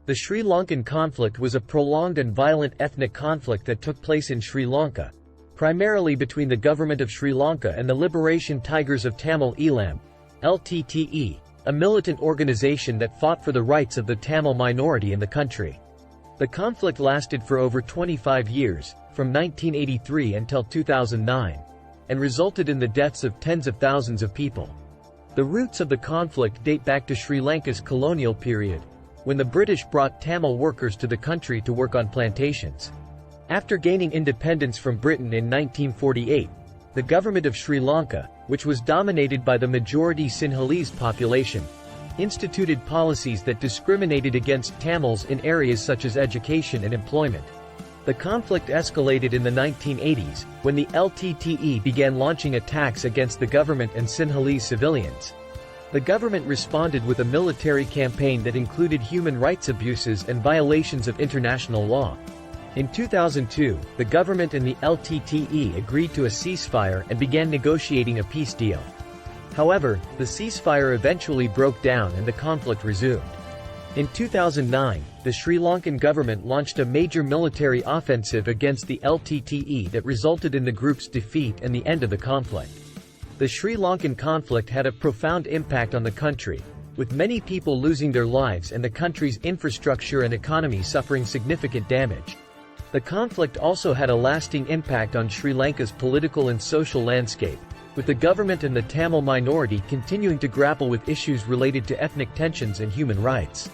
The Sri Lankan conflict was a prolonged and violent ethnic conflict that took place in Sri Lanka, primarily between the government of Sri Lanka and the Liberation Tigers of Tamil Eelam, LTTE, a militant organization that fought for the rights of the Tamil minority in the country. The conflict lasted for over 25 years, from 1983 until 2009, and resulted in the deaths of tens of thousands of people. The roots of the conflict date back to Sri Lanka's colonial period, when the British brought Tamil workers to the country to work on plantations. After gaining independence from Britain in 1948, the government of Sri Lanka, which was dominated by the majority Sinhalese population, instituted policies that discriminated against Tamils in areas such as education and employment. The conflict escalated in the 1980s, when the LTTE began launching attacks against the government and Sinhalese civilians. The government responded with a military campaign that included human rights abuses and violations of international law. In 2002, the government and the LTTE agreed to a ceasefire and began negotiating a peace deal. However, the ceasefire eventually broke down and the conflict resumed. In 2009, the Sri Lankan government launched a major military offensive against the LTTE that resulted in the group's defeat and the end of the conflict. The Sri Lankan conflict had a profound impact on the country, with many people losing their lives and the country's infrastructure and economy suffering significant damage. The conflict also had a lasting impact on Sri Lanka's political and social landscape, with the government and the Tamil minority continuing to grapple with issues related to ethnic tensions and human rights.